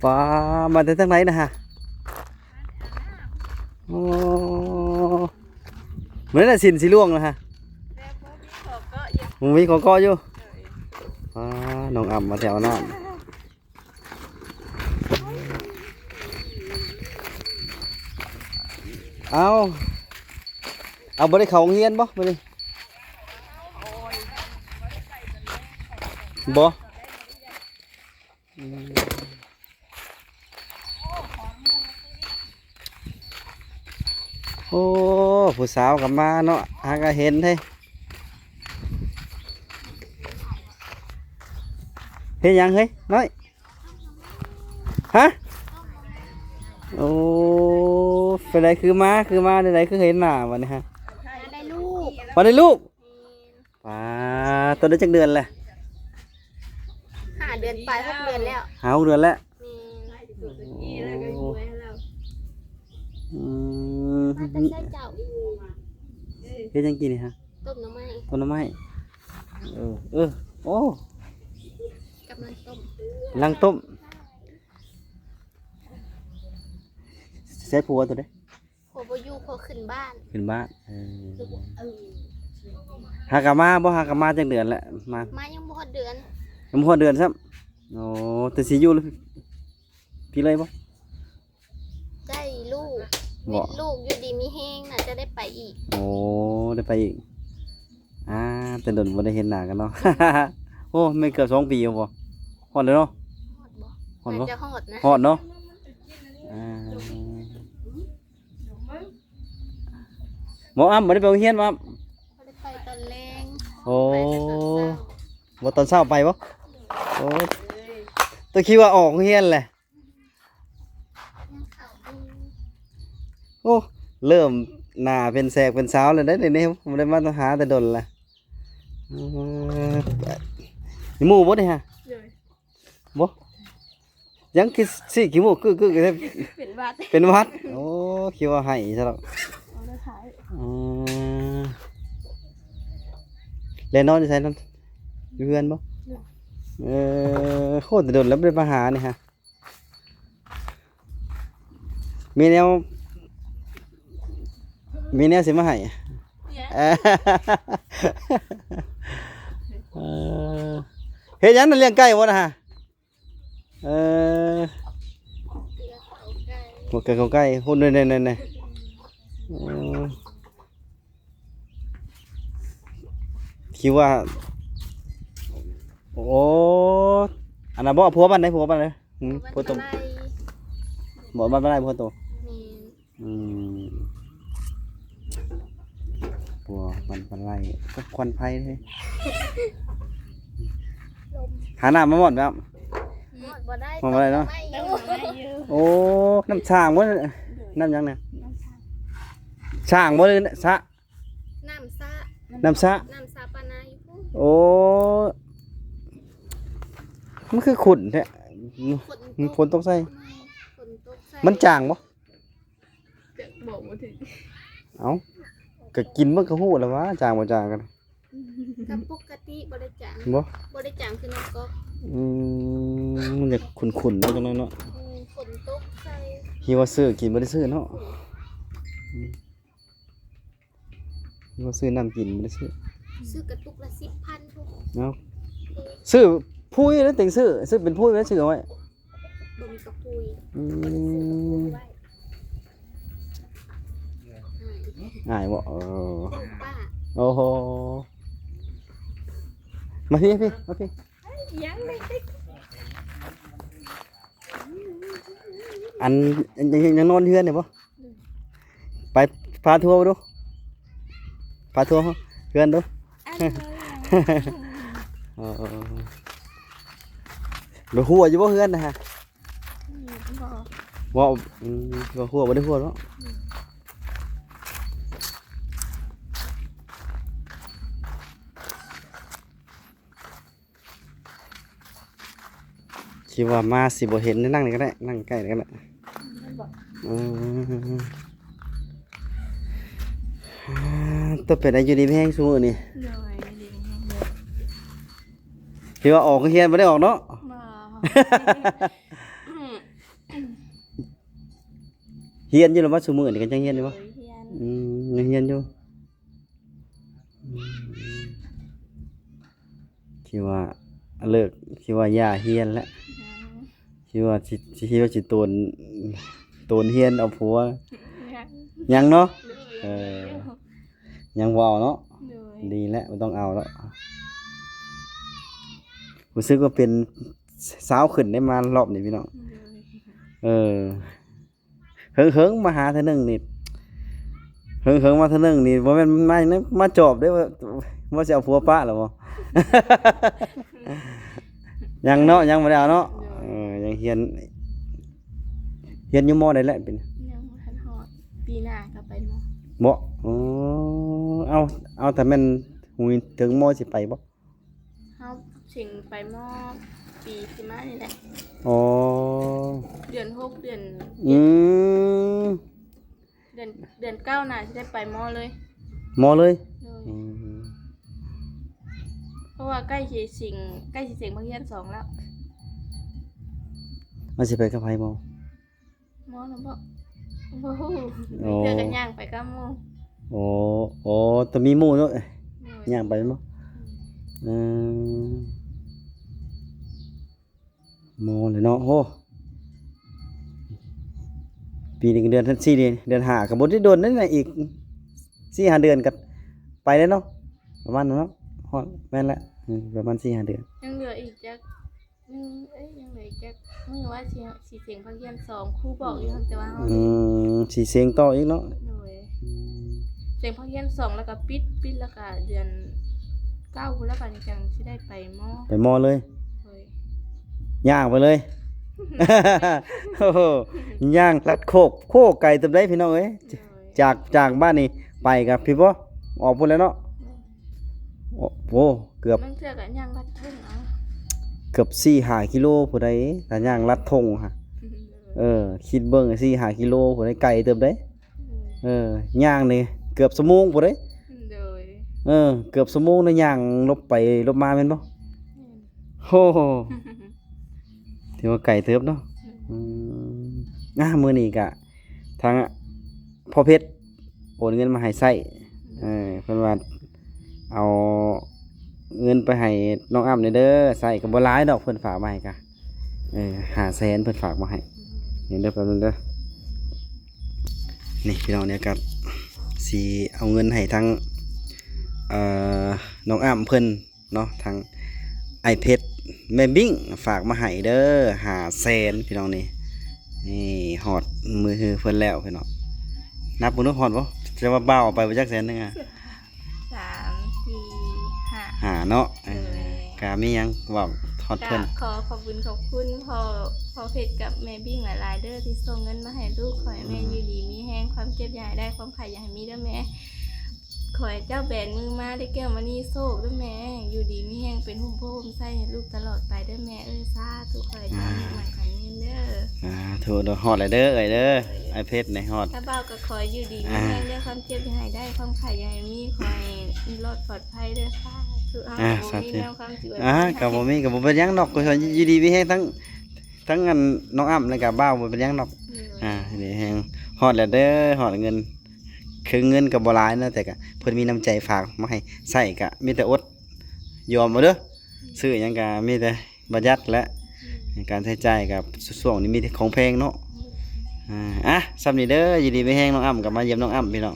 ปลามาแต่ทางไหนนะฮะโอ้เหมือนน่ะสินสีล่วงนะฮะมึงมีของก้ออยู่น้องอ่ำมาแถวหน้าเอาบ่ได้เข้าโรงเรียนบ่มื้อนี้บ่โอ้ผู้สาวกลับมาเนาะหาก็เห็นเฮ้เฮ็ดหยังเฮ้ยน้อยฮะโอ้ไปไหนคือมาไหนคือเห็นหน้าวันนี้ฮะได้ลูกวันได้ลูกป้าตัวได้จักเดือนแหละ5 เดือนไป6 เดือนแล้ว5 เดือนแล้วเฮ็ดยังกินนี่ฮะต้มหน่อไม้ ต้มหน่อไม้โอ้กำลังต้มใช้ผัวตัวเด้ผัวบ่อยู่ผัวขึ้นบ้านหากะมาจังเดือนแหละมายังบ่ฮอดเดือน ซ้ำโอ้แต่สิอยู่พี่เลยบ่ได้ลูกอยู่ดีมีแห้งน่ะจะได้ไปอีกโอ้ได้ไปอีกแต่โดนบ่ได้เห็นหน้ากันเนาะ โอ้ไม่เกือบ2 ปีแล้วบ่ฮอดเลยเนาะฮอดบ่จะฮอดนะฮอดเนาะหมออ้ำบ่ได้ไปโรงเรียนบ่บ่ได้ไปตอนแลงโอ้บ่ตอนเช้าไปบ่โอ้ตัวคิดว่าออกโรงเรียนแหละโอ้เริ่มหน้าเป็นแสกเป็นสาวเลยได้นี่บ่ได้มาต้องหาแต่ดนแหละนี่หมู่บ่ได้ฮะบ่ยังคิดสิขี้หมูกึกเป็นวัดโอ้คิดว่าให้ซะแล้วแล้วนอนอยู่ไสนั่นอยู่เฮือนบ่โคตรโดนแล้วบ่ได้มาหานี่ฮะมีแนวสิมาให้เฮ็ดหยังนั่นเลี้ยงไก่บ่นะฮะหมดไก่ของไก่หุ่นนี่คิดว่าโอ้อันนั้นบ่ผัวบ้านไหนผัวเลยผัวโตบ่บ้านไหนผัวโตผัวบ้านไรก็ควันไฟเลยหาหน้ามาหมดครับหมดบ่ได้เนาะโอ้น้ำช่างบ่น้ำยังเนี่ยช่างบ่เลยสะน้ำซะปานาโอ้มันคือขุ่นแท้ฝนตกใส่มันจางบ่เอ้าก็กินมันก็ฮู้แล้วว่าจางบ่จางกันกับปกติบ่ได้จางคือน้ำก๊อกมันจะขุ่นๆแล้วจังนั้นเนาะฝนตกใส่คิดว่าซื้อกินบ่ได้ซื้อเนาะคิดว่าซื้อน้ำกินบ่ได้ซื้อกระตุกละ10,000ทุกเนาะซื้อพุ้ยแล้วติงซื้อเป็นพุ้ยไว้ซื้อเอาไว้บ่มีกระพุ้ยง่ายบ่โอ้โหมาพี่โอเคอันยังนอนเฮือนเนี่ยบ่ไปพาทัวร์ดูพาทัวร์เฮือนดูเดี๋ยวหัวอยู่บ่เฮือนนะฮะบ่หัวบ่ได้หัวเนาะคิดว่ามาสิบ่เห็นนั่งนี่ก็ได้นั่งใกล้นี่ก็ได้ตัวเป็ดอายุดีแพงสูงนี่คิดว่าออกเฮียนไม่ได้ออกเนาะ เฮียนอยู่หรือว่าซุมื้อนี่ก็ยังเฮียนอยู่บ่ เฮียน ยังเฮียนอยู่อืมคิดว่าเลิกคิดว่าย่าเฮียนแล้วคิดว่าสิโตนเฮียนเอาผัวยังเนาะยังบ่เอาเนาะดีแล้วบ่ต้องเอาแล้วรู้สึกว่าเป็นสาวขึ้นได้มารอบนี้พี่น้องเฮิงมาหาเทื่อนึงนี่เฮิงมาเทื่อนึงนี่บ่แม่นมาจอบเด้อว่าสิเอาผัวปะหรอบ่ ยังเนาะยังบ่ได้เอาเนาะยังเฮียนอยู่ม.ได้แล้วเป็นยังบ่ทันฮอดปีหน้าก็ไปม.บ่เอาแต่แม่นหูยถึงม.สิไปบ่เฮาสิงไปม.ปีสิมานี่แหละอ๋อเดือน6เดือนอืมเดือน9น่ะสิได้ไปม.เลยเลยเพราะว่าใกล้สิสิงภาคเรียน2แล้วมันสิไปกับไผบ่นำบ่ฮู้มีเทื่อกันย่างไปกับหมู่ต้องมีหมู่เนาะย่างไปบ่เลยเนาะโหปีนึงเดือน4เดือน5ก็บ่ได้โดนนั่นน่ะอีก 4-5 เดือนก็ไปแล้วเนาะประมาณนั้นเนาะฮอดแม่นแล้วประมาณ 4-5 เดือนยังเหลืออีกจักยังเหลืออีกจักมื้อว่าสิเสียงภาคเรียน2ครูบอกอยู่แต่ว่าเฮาสิเสียงต่ออีกเนาะเสียงภาคเรียน2แล้วก็ปิดแล้วก็เดือน9พุ่นแล้วก็จังสิได้ไปม.เลยย่างไปเลยโอ้โหย่างลัดโคกไก่ตึบได้พี่น้องเอ้ยจากบ้านนี้ไปกับพี่บ่ออกพุ่นแล้วเนาะโอ้เกือบมันเทื่อก็ย่างลัดทุ่งเอาเกือบ 4-5 กิโลผู้ใดถ้าย่างลัดทงฮะคิดเบิ่ง 4-5 กิโลผู้ใดไก่ตึบได้ย่างนี่เกือบชั่วโมงผู้ใดเกือบชั่วโมงนะย่างลบไปลบมาแม่นบ่โอ้ถือว่าไก่เติบเนาะมื้อนี้ก็ทางพ่อเพชรโอนเงินมาให้ใช้เพิ่นว่าเอาเงินไปให้น้องอ้ำเด้อใช้ก็บ่หลายดอกเพิ่นฝากมาให้ก็500,000เพิ่นฝากมาให้นี่เด้อแป๊บนึงเด้อนี่พี่น้องเนี่ยก็สิเอาเงินให้ทางน้องอ้ำเพิ่นเนาะทางไอเพชรแม่บิ้งฝากมาให้เด้อ500,000พี่น้องนี่ฮอดมือเพิ่นแล้วพี่น้องนับบ่รู้ฮอดบ่จะว่าบ้าเอาไปบ่จักแสนนึง3 4 5เนาะก็มีหยังเว้าฮอดเพิ่นขอบคุณพ่อเพชรกับแม่บิ้งหลายๆเด้อที่ส่งเงินมาให้ลูกขอให้แม่อยู่ดีมีแฮงความเจ็บอย่าให้ได้ความไข้อย่าให้มีเด้อแม่ขอให้เจ้าแบนมือมาได้แก้วมานี่โชคด้วยแม่อยู่ดีมีแห้งเป็นหุ่มพ่อหุ่มไส้ให้ลูกตลอดไปด้วยแม่สาธุขอให้เจ้ามีหมันขันเงินเด้อถูกฮอดเลยเด้อไอเพชรในฮอดถ้าเบาก็ขออยู่ดีมีแห้งเด้อความเจ็บอย่าให้ได้ความไข้อย่าให้มีขอให้รอดปลอดภัยเด้อสาธุสาธุกับบ่มีกับบ่เป็นหยังดอกก็อยู่ดีมีแห้งทั้งอันน้องอ้ำแล้วก็บ้าวบ่เป็นหยังดอกนี่แห้งฮอดแล้วเด้อฮอดเงินคือเงินกับบ่หลายนะแต่ก็เพิ่นมีน้ำใจฝากมาให้ใช้ก็มีแต่อดยอมบ่เด้อซื้อหยังก็มีแต่ประหยัดและการใช้จ่ายกับช่วงนี้มีแต่ของแพงเนาะซ้ำนี่เด้อยินดีไม่แห้งน้องอ้ำกลับมาเยี่ยมน้องอ้ำพี่น้อง